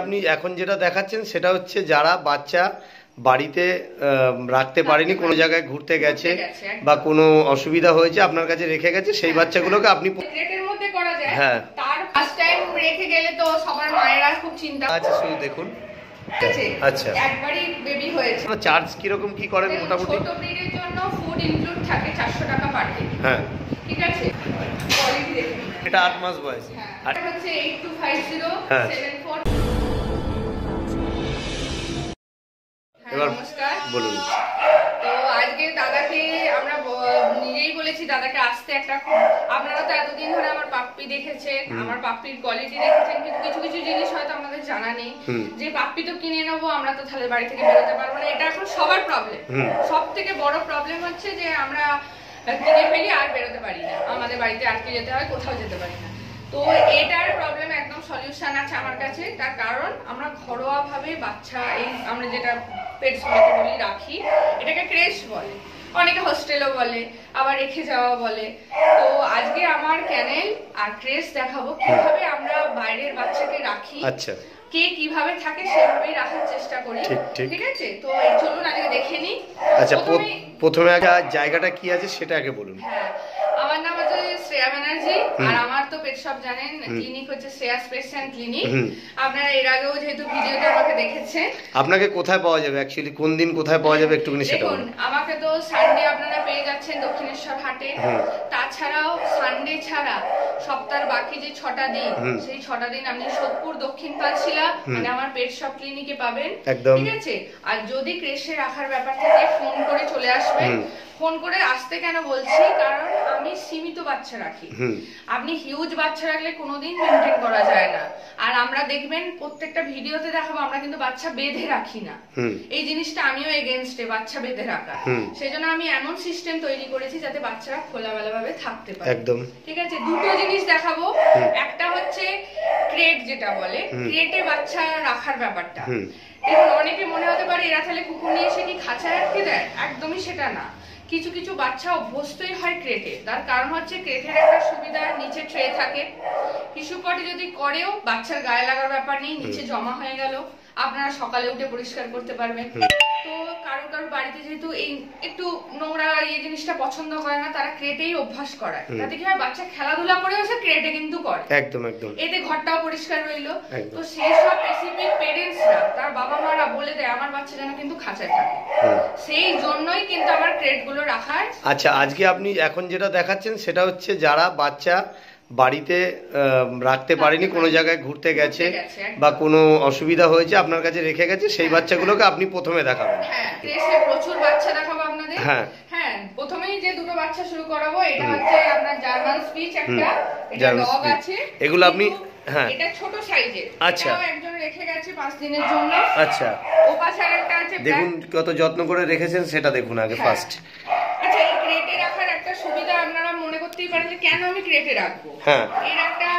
আপনি এখন যেটা দেখাচ্ছেন সেটা হচ্ছে যারা বাচ্চা বাড়িতে রাখতে পারেনি, কোনো জায়গায় ঘুরতে গেছে বা কোনো অসুবিধা হয়েছে আপনার কাছে রেখে গেছে, সেই বাচ্চাগুলোকে আপনি ক্রেটের মধ্যে করা যায়। হ্যাঁ, তার ফার্স্ট টাইম রেখে গেলে তো সবার মায়েরা খুব চিন্তা। আচ্ছা শুধু দেখুন। আচ্ছা, একবারই বেবি হয়েছে। চার্জ কি রকম কি করেন মোটামুটি? ছোট ব্রিডের জন্য ফুড ইনক্লুড থাকে 400 টাকা পার ডে। হ্যাঁ, ঠিক আছে। কোয়ালিটি দেখুন। এটা 8 মাস বয়স। আর হচ্ছে 825074। এবার নমস্কার, বলুন। তো আজকে দাদাকে আমরা নিজেই বলেছি দাদাকে আসতে। একটা আপনারা তো এতদিন ধরে আমার পাপ্পি দেখেছেন, আমার পাপ্পির কোয়ালিটি দেখেছেন, কিন্তু কিছু কিছু জিনিস হয়তো আমাদের জানা নেই। যে পাপ্পি তো কিনে নেবো, আমরা তো তাহলে বাড়ি থেকে বেরোতে পারবো না, এটা এখন সবার প্রবলেম। সব থেকে বড় প্রবলেম হচ্ছে যে আমরা কিনে ফেলি আর বেরোতে পারি না, আমাদের বাড়িতে আটকে যেতে হয়, কোথাও যেতে পারি না। তো এটার প্রবলেম একদম সলিউশন আছে আমার কাছে। তার কারণ আমরা ঘরোয়া ভাবে বাচ্চা এই আমরা যেটা পেটস বলি রাখি, এটাকে ক্রেশ বলে, অনেকে হোস্টেলও বলে, আবার রেখে যাওয়া বলে। তো আজকে আমার ক্যানেল আর ক্রেশ দেখাবো কিভাবে আমরা বাইরের বাচ্চাকে রাখি। আচ্ছা, কে কিভাবে থাকে সেভাবেই রাখার চেষ্টা করি। ঠিক আছে, তো চলুন আজকে দেখে নিই। আচ্ছা, প্রথমে আগে জায়গাটা কি আছে সেটা আগে বলুন। হ্যাঁ, আমার নাম হচ্ছে শ্রেয়া ব্যানার্জি, আর আমার তো পেট শপ জানেন, ক্লিনিক হচ্ছে শ্রেয়া পেটস এন্ড ক্লিনিক। আপনারা এর আগেও যেহেতু ভিডিওতে আমাকে দেখেছেন। আপনাকে কোথায় পাওয়া যাবে, অ্যাকচুয়ালি কোন দিন কোথায় পাওয়া যাবে একটুখানি সেটা বলুন। আমাকে তো সানডে আপনারা পেয়ে যাচ্ছেন দক্ষিণেশ্বর হাটে। তাছাড়াও সানডে ছাড়া সপ্তাহের বাকি যে 6টা দিন, সেই 6টা দিন আপনি সোদপুর দক্ষিণ পাঁচশিলা মানে আমার পেট শপ ক্লিনিকে পাবেন। ঠিক আছে, আর যদি ক্রেশে রাখার ব্যাপার থাকে ফোন করে চলে আসবেন। ফোন করে আসতে কেন বলছি, কারণ আমি সীমিত বাচ্চা রাখি। আপনি হিউজ বাচ্চা রাখলে কোনোদিন মেনটেন করা যায় না। আর আমরা দেখবেন প্রত্যেকটা ভিডিওতে দেখাবো আমরা কিন্তু বাচ্চা বেঁধে রাখি না। এই জিনিসটা আমিও এগেইনস্টে, বাচ্চা বেঁধে রাখা। সেজন্য আমি এমন সিস্টেম তৈরি করেছি যাতে বাচ্চারা খোলামেলা ভাবে থাকতে পারে। একদম ঠিক আছে। দুটো জিনিস দেখাবো। একটা হচ্ছে ক্রেট, যেটা বলে ক্রেটে বাচ্চা রাখার ব্যাপারটা। দেখুন, অনেকে মনে হতে পারে এরা তাহলে কুকুর নিয়ে এসে কি খাঁচায় আটকে দেয়, একদমই সেটা না। কিছু কিছু বাচ্চা অভ্যস্তই হয় ক্রেটে। তার কারণ হচ্ছে ক্রেটের একটা সুবিধা, নিচে ট্রে থাকে, টিস্যু পটি যদি করেও বাচ্চার গায়ে লাগার ব্যাপার নেই, নিচে জমা হয়ে গেল আপনারা সকালে উঠে পরিষ্কার করতে পারবেন। তো কারো কারো বাড়িতে যেহেতু এই একটু নোংরা এই জিনিসটা পছন্দ করে না, তারা ক্রেটেই অভ্যাস করায়। তাতে কি হয়, বাচ্চা খেলাধুলা করেও সে ক্রেটে কিন্তু করে। একদম একদম, এতে ঘরটাও পরিষ্কার রইলো। তো সেই সব স্পেসিফিক পেরেন্টসরা, তার বাবা মারা বলে দেয় আমার বাচ্চা যেন কিন্তু খাঁচায় থাকে, সেই জন্যই কিন্তু আমার ক্রেট গুলো রাখার। আচ্ছা, আজকে আপনি এখন যেটা দেখাচ্ছেন সেটা হচ্ছে যারা বাচ্চা বাড়িতে রাখতে পারেনি, কোনো জায়গায় ঘুরতে গেছে বা কোনো অসুবিধা হয়েছে আপনার কাছে রেখে গেছে, সেই বাচ্চাগুলোকে আপনি প্রথমে দেখাবেন। হ্যাঁ, ক্রেশে প্রচুর বাচ্চা দেখাবো আপনাদের। হ্যাঁ হ্যাঁ, প্রথমেই যে দুটো বাচ্চা শুরু করাবো, এটা হচ্ছে আপনার জার্মান স্পিচ, একটা এটা ডগ আছে। এগুলো আপনি, হ্যাঁ এটা ছোট সাইজের। আচ্ছা, এটাও একজন রেখে গেছে 5 দিনের জন্য। আচ্ছা, ও পাশে আরেকটা আছে। দেখুন কত যত্ন করে রেখেছেন, সেটা দেখুন আগে ফার্স্ট। আচ্ছা, এই ক্রেটে রাখার একটা সুবিধা আপনারা মনে করতেই পারেন যে কেন আমি ক্রেটে রাখবো। হ্যাঁ, এর একটা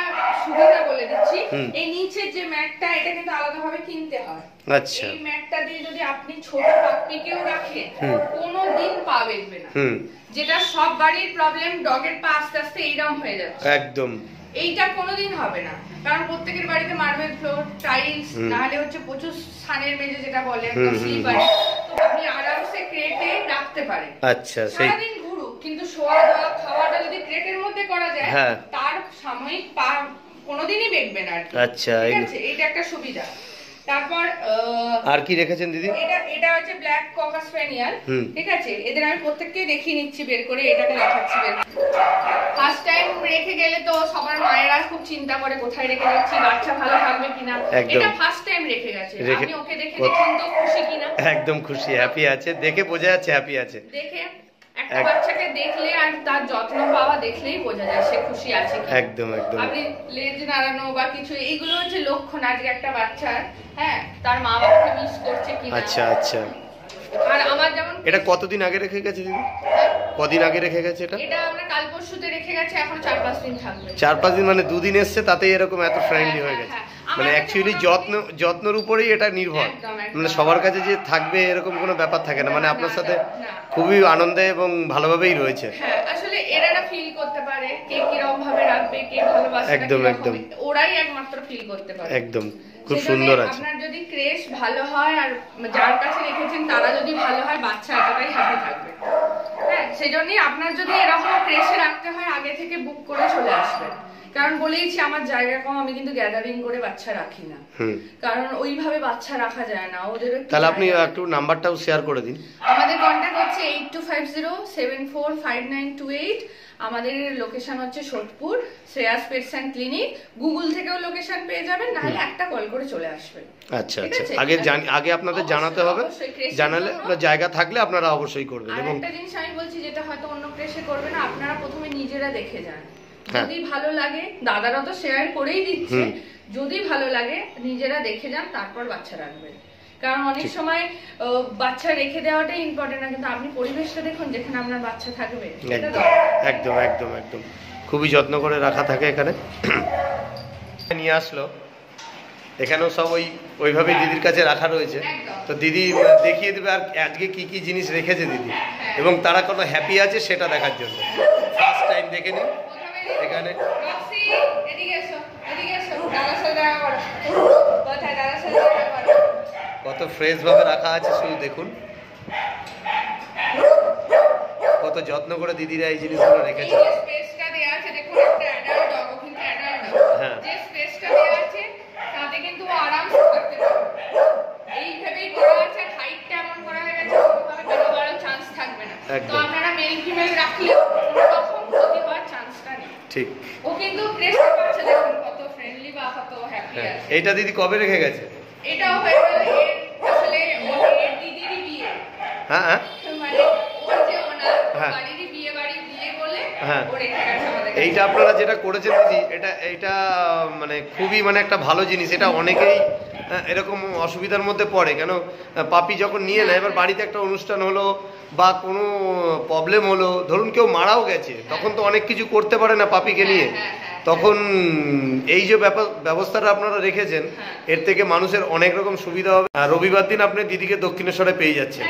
সুবিধা বলে দিচ্ছি। এই নিচের যে ম্যাটটা, এটা কিন্তু আলাদাভাবে কিনতে হয়। আচ্ছা, এই ম্যাটটা দিয়ে যদি আপনি ছোট পাপ্পিকেও রাখেন, কোনোদিন পা বেঁধবে না। যেটা সব বাড়ির প্রবলেম, ডগের পা আস্তে আস্তে এইরকম হয়ে যাচ্ছে। একদম, এইটা কোনোদিন হবে না, কারণ প্রত্যেকের বাড়িতে মার্বেল ফ্লোর, টাইলস, না হলে হচ্ছে প্রচুর সানের মেঝে যেটা বলে একদম স্লিপার। তো আপনি আরামসে ক্রেটে রাখতে পারেন। আচ্ছা, সারাদিন ঘুরুক, কিন্তু শোয়া দাওয়া খাওয়াটা যদি ক্রেটের মধ্যে করা যায়, তার সাময়িক পা কোনোদিনই বেঁধবে না। আচ্ছা, ঠিক আছে, এইটা একটা সুবিধা। তারপর আর কি রেখেছেন দিদি? এটা হচ্ছে ব্ল্যাক ককা স্প্যানিয়াল। ঠিক আছে, এদের আমি প্রত্যেককে দেখিয়ে নিচ্ছি বের করে, এটাকে দেখাচ্ছি বের। ফার্স্ট টাইম রেখে গেলে তো সবার মায়েরা খুব চিন্তা করে কোথায় রেখে যাচ্ছি, বাচ্চা ভালো থাকবে কিনা। এটা ফার্স্ট টাইম রেখে গেছে, আমি ওকে দেখে দেখুন তো খুশি কিনা। একদম খুশি, হ্যাপি আছে, দেখে বোঝা যাচ্ছে হ্যাপি আছে। দেখে একটা বাচ্চাকে দেখলে আর তার যত্ন পাওয়া দেখলেই বোঝা যায় সে খুশি আছে কি। একদম একদম, আপনি লেজ নাড়ানো বা কিছু, এইগুলো হচ্ছে লক্ষণ আজকে একটা বাচ্চার, হ্যাঁ, তার মা বাবাকে মিস করছে কিনা। আচ্ছা আচ্ছা, আর আমার যেমন। এটা কতদিন আগে রেখে গেছে দিদি? কদিন আগে রেখে গেছে এটা? এটা আমরা কাল পরশুতে রেখে গেছে, এখন 4-5 দিন থাকবে। 4-5 দিন মানে 2 দিন এসছে, তাতেই এরকম এত ফ্রেন্ডলি হয়ে গেছে। মানে অ্যাকচুয়ালি যত্নের উপরেই এটা নির্ভর, মানে সবার কাছে যে থাকবে এরকম কোনো ব্যাপার থাকে না, মানে আপনার সাথে খুবই আনন্দে এবং ভালোভাবেই রয়েছে। হ্যাঁ, আসলে এরা ফিল করতে পারে কে কিরকম ভাবে রাখবে, কে ভালোবাসে, একদম একদম ওরাই একমাত্র ফিল করতে পারে। একদম খুব সুন্দর আছে। আপনার যদি ক্রেশ ভালো হয় আর যার কাছে রেখেছেন তারা যদি ভালো হয়, বাচ্চা এতটাই হ্যাপি থাকবে। হ্যাঁ, সেজন্যই আপনার যদি এরকম ক্রেশে রাখতে হয় আগে থেকে বুক করে চলে আসবেন। কারণ বলেইছি আমার জায়গা কম, আমি কিন্তু গ্যাদারিং করে বাচ্চা রাখি না, কারণ ওইভাবে বাচ্চা রাখা যায় না ওদের। তাহলে আপনি একটু নাম্বারটাও শেয়ার করে দিন। আমাদের কন্ট্যাক্ট হচ্ছে 8250745928। আমাদের লোকেশন হচ্ছে Sodepur, Shreyas pets and clinic. Google থেকেও লোকেশন পেয়ে যাবেন, নাহলে একটা কল করে চলে আসবেন। আচ্ছা আচ্ছা, আগে আপনাদের জানাতে হবে, জানালে জায়গা থাকলে আপনারা অবশ্যই করবেন। এবং একটা জিনিস আমি বলছি, যেটা হয়তো অন্য প্রেসে করবে না, আপনারা প্রথমে নিজেরা দেখে যান। যদি ভালো লাগে, দাদারা তো শেয়ার করেই দিচ্ছে, যদি ভালো লাগে নিজেরা দেখে যান, তারপর বাচ্চা রাখবেন। কারণ অনেক সময় বাচ্চা রেখে দেওয়াটাই ইম্পর্টেন্ট না, কিন্তু আপনি পরিবেশটা দেখুন যেখানে আপনার বাচ্চা থাকবে। একদম একদম একদম খুবই যত্ন করে রাখা থাকে এখানে। নিয়ে আসলো, এখানেও সব ওইভাবেই দিদির কাছে রাখা রয়েছে। তো দিদি দেখিয়ে দেবে আর আজকে কি কি জিনিস রেখেছে দিদি, এবং তারা কত হ্যাপি আছে সেটা দেখার জন্য। ফার্স্ট টাইম দেখে নিন এখানে। কত ফ্রেশ ভাবে রাখা আছে শুধু দেখুন, কত যত্ন করে দিদিরা এই জিনিসগুলো রেখেছে। ঠিক, ও কিন্তু ক্রেশটা পাচ্ছে, দেখুন কত ফ্রেন্ডলি বা কত হ্যাপি আছে। এইটা দিদি কবে রেখে গেছে? এটাও হয়ে গেল আসলে ওর দিদিরই বিয়ে। হ্যাঁ, মানে ওর যে ওনার বাড়িরই বিয়ে বলে ও রেখে গেছে আমাদের। এইটা আপনারা যেটা করেছেন দিদি, এটা মানে খুবই মানে একটা ভালো জিনিস। এটা অনেকেই এরকম অসুবিধার মধ্যে পড়ে, কেন পাপি যখন নিয়ে নেয়, এবার বাড়িতে একটা অনুষ্ঠান হলো বা কোনো প্রবলেম হলো, ধরুন কেউ মারাও গেছে, তখন তো অনেক কিছু করতে পারে না পাপিকে নিয়ে। তখন এই যে ব্যবস্থাটা আপনারা রেখেছেন, এর থেকে মানুষের অনেক রকম সুবিধা হবে। আর রবিবার দিন আপনি দিদিকে দক্ষিণেশ্বরে পেয়ে যাচ্ছেন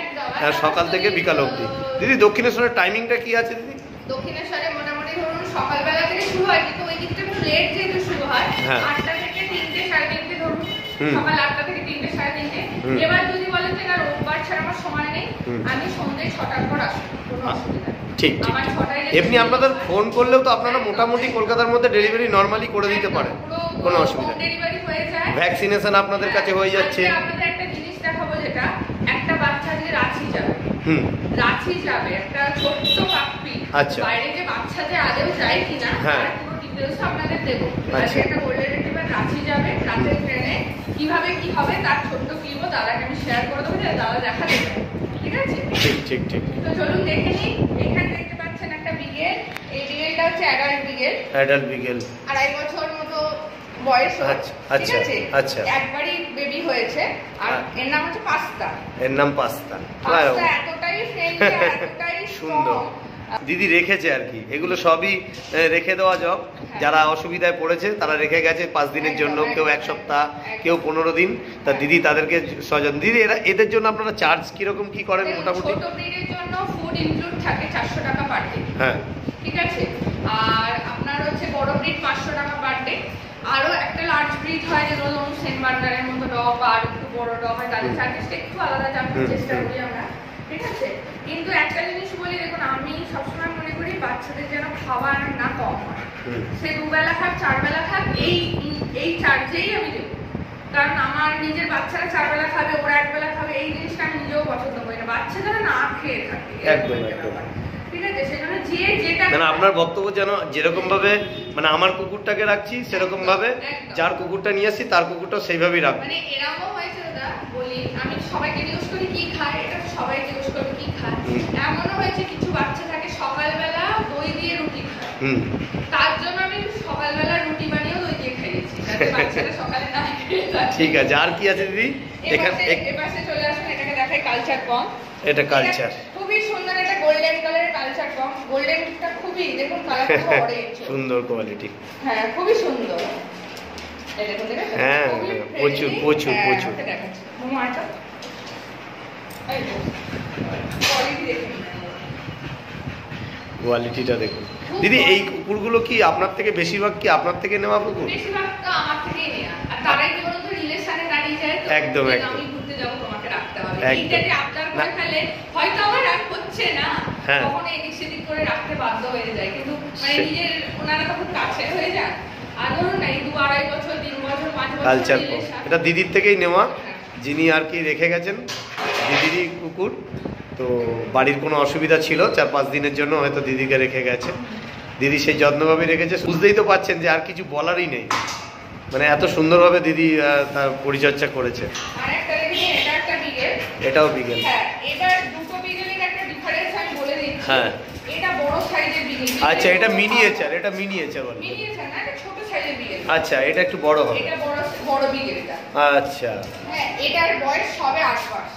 সকাল থেকে বিকাল অবধি। দিদি দক্ষিণেশ্বরের টাইমিংটা কি আছে দিদি? দক্ষিণেশ্বরে মোটামুটি ধরুন সকালবেলা থেকে শুরু হয়, কিন্তু ওই দিকটা একটু লেট যেহেতু শুরু হয়, 8টা থেকে 3টে 3:30 ধরুন, সকাল 8টা থেকে 3টে 3:30। এবার যদি বলেন যে না রোববার ছাড়া আমার সময় নেই, আমি সন্ধ্যে 6টার পর আসবো, কোনো অসুবিধা নেই। ঠিক ঠিক, এমনি আপনাদের ফোন করলেও তো আপনারা মোটামুটি কলকাতার মধ্যে ডেলিভারি নর্মালি করে দিতে পারেন, কোনো অসুবিধা নেই। ডেলিভারি হয়ে যায়, ভ্যাকসিনেশন আপনাদের কাছে হয়ে যাচ্ছে। আপনাদের একটা জিনিস দেখাবো, যেটা একটা বাচ্চা যে রাঁচি যাবে, রাঁচি যাবে একটা ছোট্ট পাপ্পি, বাইরে যে বাচ্চা যে আদেও যায় কিনা তার পুরো ডিটেইলস আপনাদের দেবো। আজকে একটা গোল্ডেন রিট্রিভার রাঁচি যাবে, রাতের ট্রেনে কিভাবে কি হবে তার ছোট্ট ক্লিপও দাদাকে আমি শেয়ার করে দেবো, দাদা দেখা দেবে। ঠিক আছে, ঠিক ঠিক ঠিক। তো চলুন দেখে নিই। এখানে দেখতে পাচ্ছেন একটা বিগেল, এই বিগেলটা হচ্ছে অ্যাডাল্ট বিগেল। 2.5 বছর মতো বয়স। ঠিক আছে, একবারই বেবি হয়েছে, আর এর নাম হচ্ছে পাস্তা। পাস্তা এতটাই ফ্রেন্ডলি, এতটাই সুন্দর দিদি রেখেছে আর কি। এগুলো সবই রেখে দেওয়া যাক, যারা অসুবিধায় পড়েছে তারা রেখে গেছে 5 দিনের জন্য, কেউ 1 সপ্তাহ, কেউ 15 দিন। তা দিদি তাদেরকে সজন। দিদি এদের জন্য আপনারা চার্জ কিরকম কি করেন মোটামুটি? ছোট ব্রিডের জন্য ফুড ইনক্লুড থাকে 400 টাকা পার ডে। ঠিক আছে, আর আপনার হচ্ছে বড় ব্রিড 500 টাকা পার ডে। আরো একটা লার্জ ব্রিড হয়, যেগুলো ধরুন সেন্ট বার্নারের মতো ডগ আর একটু বড় ডগ হয়, তাদের চার্জেসটা একটু আলাদা জানতে চেষ্টা করি আমরা। ঠিক আছে, কিন্তু একটা জিনিস বলি, দেখুন আমি সবসময় মনে করি বাচ্চাদের যেন খাবার না কম হয়, সে 2 বেলা খাক 4 বেলা খাক, এই চার্জেই আমি দেবো। কারণ আমার নিজের বাচ্চারা 4 বেলা খাবে, ওরা 1 বেলা খাবে, এই জিনিসটা আমি নিজেও পছন্দ করি না, বাচ্চা যেন না খেয়ে থাকে। একদম একদম। ঠিক আছে, সেজন্য যে যেটা মানে আপনার বক্তব্য যেন যেরকম ভাবে মানে আমার কুকুরটাকে রাখছি সেরকম ভাবে যার কুকুরটা নিয়ে আসছি তার কুকুরটা সেইভাবেই রাখবো। মানে এরকম হয়েছে দাদা, বলি আমি সবাইকে জিজ্ঞেস করি কি খায়, এটা সবাই জিজ্ঞেস করে কি খায়। এমনও হয়েছে কিছু বাচ্চা থাকে সকালবেলা দই দিয়ে রুটি খায়, তার জন্য আমি সকালবেলা রুটি বানিয়েও দই দিয়ে খাইয়েছি, যাতে বাচ্চারা সকালে না খেয়ে যায়। ঠিক আছে, আর কি আছে দিদি? এখানে এপাশে চলে আসুন, এটাকে দেখাই কালচার পম। এটা কালচার, খুবই সুন্দর, এটা গোল্ডেন কালারের কালচার পম। গোল্ডেনটা খুবই, দেখুন কালারটা অরেঞ্জ, সুন্দর কোয়ালিটি। হ্যাঁ খুবই সুন্দর। এই দেখুন, দেখেন হ্যাঁ প্রচুর প্রচুর প্রচুর। দেখাচ্ছি মোমাটা, এই কোয়ালিটি দেখুন, কোয়ালিটিটা দেখুন। দিদি এই কুকুরগুলো কি আপনার থেকে বেশিরভাগ কি আপনার থেকে নেওয়া কুকুর? বেশিরভাগ তো আমার থেকেই নেওয়া। আর তারাই কি বলতো, রিলেশনে দাঁড়িয়ে যায় তো, একদম, যে একদম। আমি ঘুরতে যাব, তোমাকে রাখতে হবে। একদম। এইটা যে আবদার করে ফেলে, হয়তো আমার রাগ হচ্ছে না, হ্যাঁ। তখন এদিক সেদিক করে রাখতে বাধ্য হয়ে যায়, কিন্তু মানে নিজের ওনারা তখন কাছে হয়ে যায়। আর ধরুন না, এই 2-2.5 বছর, 3 বছর, 5 বছর কালচার relation। এটা দিদির থেকেই নেওয়া, হ্যাঁ। যিনি আর কি রেখে গেছেন, দিদিরই কুকুর। তো বাড়ির কোনো অসুবিধা ছিল, 4-5 দিনের জন্য হয়তো দিদিকে রেখে গেছে। দিদি সেই যত্নভাবে রেখেছে, বুঝতেই তো পাচ্ছেন যে আর কিছু বলারই নেই, মানে এত সুন্দরভাবে দিদি তার পরিচর্যা করেছে। আরেকটা দেখুন, এটা একটা বিগেল। এটাও বিগেল। হ্যাঁ, এবার দুটো বিগেলের একটা ডিফারেন্স আমি বলে দিচ্ছি। হ্যাঁ। এটা বড় সাইজের বিগেল। আচ্ছা, এটা মিনিয়েচার, এটা মিনিয়েচার বলে। মিনিয়েচার না, এটা ছোট সাইজের বিগেল। আচ্ছা, এটা একটু বড় হবে। এটা বড় বিগেলটা। আচ্ছা, হ্যাঁ, এটার বয়স সবে 8 মাস।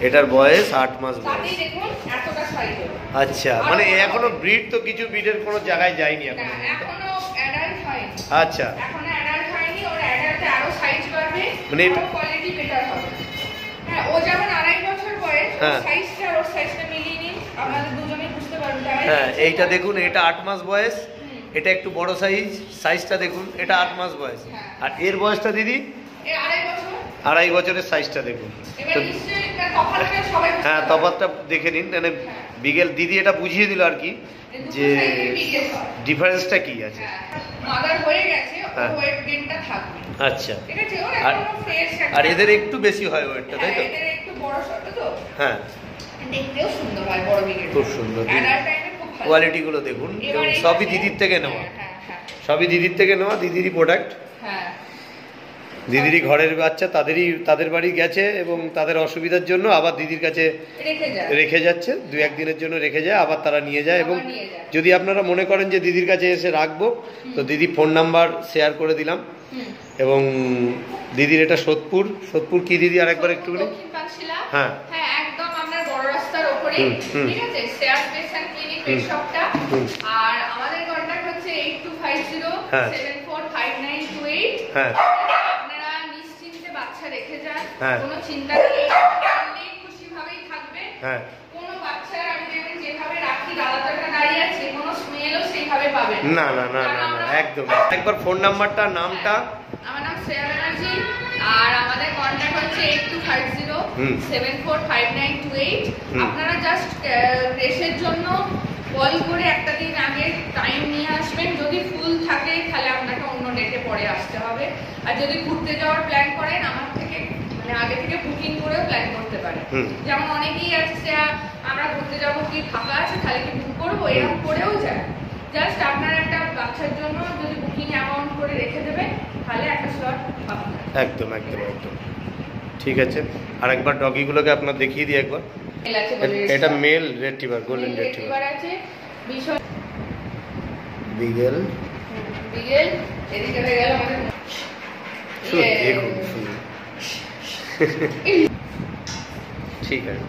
এটার বয়স 8 মাস তাতেই বয়স। দেখুন এতটা সাইজ হলো। আচ্ছা, মানে এখনো ব্রিড তো কিছু ব্রিডের কোনো জায়গায় যায়নি না, এখন। এখনো অ্যাডাল্ট হয়নি। আচ্ছা, এখনো অ্যাডাল্ট হয়নি, ওর অ্যাডাল্টে আরো সাইজ বাড়বে, মানে আরো কোয়ালিটি বেটার হবে। হ্যাঁ, ও যেমন 2.5 বছর বয়স, হ্যাঁ। ওর সাইজটা মিলিয়ে নিন, আপনারা দুজনেই বুঝতে পারবেন। হ্যাঁ, এইটা দেখুন, এটা 8 মাস বয়স, এটা একটু বড় সাইজটা দেখুন, এটা 8 মাস বয়স। হ্যাঁ। আর এর বয়সটা দিদি এ 2.5 বছর। 2.5 বছরের সাইজটা দেখুন। এবার তো নিশ্চয়ই তার তফাৎটা সবাই বুঝতে হ্যাঁ, পারবে। তফাৎটা দেখে নিন, মানে বিগেল দিদি এটা বুঝিয়ে দিল আর কি, দুটো যে সাইজের বিগেল হয়। ডিফারেন্সটা কি আছে। হ্যাঁ, মাদার হয়ে গেছে, হ্যাঁ। ওয়েট গেইনটা থাকবে। আচ্ছা, ঠিক আছে, ওর আর- এখনো ফ্রেশ আর এদের একটু বেশি হয় ওয়েটটা, তাই তো? এদের একটু বড় ছোট তো, হ্যাঁ, দেখতেও সুন্দর হয় বড় বিগেল। খুব সুন্দর। অ্যাডাল্ট টাইমে খুব ভালো। কোয়ালিটিগুলো দেখুন, এবার এবং এই সবই পাশে- দিদির থেকে নেওয়া, হ্যাঁ, হ্যাঁ, সবই দিদির থেকে নেওয়া, দিদিরই প্রোডাক্ট। হ্যাঁ। দিদিরই ঘরের বাচ্চা, তাদের বাড়ি গেছে এবং তাদের অসুবিধার জন্য আবার দিদির কাছে রেখে যায়। রেখে যাচ্ছে, 2-1 দিনের জন্য রেখে যায়, আবার তারা নিয়ে যায়। এবং আবার নিয়ে যায়। যদি আপনারা মনে করেন যে দিদির কাছে এসে রাখবো, তো দিদি ফোন নাম্বার শেয়ার করে দিলাম। হুম। এবং দিদির এটা সোদপুর কি দিদি আরেকবার একটু দক্ষিণ পাঁচশিলা। হ্যাঁ। হ্যাঁ, একদম আপনার বড় রাস্তার ওপরে। ঠিক আছে, শেয়ার স্টেশন ক্লিনিক এর শপটা। আর আমাদের কন্টাক্ট হচ্ছে 8250 হ্যাঁ। 745928। হ্যাঁ, আপনারা নিশ্চিন্তে বাচ্চা রেখে যান, হ্যাঁ। কোনো চিন্তা নেই, ফ্যামিলি খুশিভাবেই থাকবে। হ্যাঁ, কোনো বাচ্চার আমি দেখবেন যেভাবে রাখি দাদাটা দাঁড়িয়ে আছে, কোনো স্মেলও সেইভাবে পাবেন না না না না না, একদম। একবার ফোন নাম্বারটা, নামটা। আমার নাম শ্রেয়া ব্যানার্জি, আর আমাদের কন্ট্যাক্ট হচ্ছে 8250 745928। আপনারা জাস্ট রেসের জন্য কল করে একটা দিন আগে টাইম নিয়ে আসবেন। যদি ফুল থাকে তাহলে আপনাকে অন্য ডেটে পরে আসতে হবে। আর যদি ঘুরতে যাওয়ার প্ল্যান করেন, আমার থেকে মানে আগে থেকে বুকিং করেও প্ল্যান করতে পারেন। যেমন অনেকেই আছে যে আমরা ঘুরতে যাবো, কি ফাঁকা আছে, তাহলে কি বুক করবো, এরকম করেও যায়। জাস্ট আপনার একটা বাচ্চার জন্য যদি বুকিং অ্যামাউন্ট করে রেখে দেবেন, তাহলে একটা স্লট পাবেন। একদম একদম একদম ঠিক আছে। আর একবার ডগিগুলোকে আপনার দেখিয়ে দিই একবার। এটা মেল রেট্রিভার, গোল্ডেন রেট্রিভার আছে। বিষয় বিগেল। বিগেল এদিকে হয়ে গেল আমাদের। দেখুন ঠিক আছে।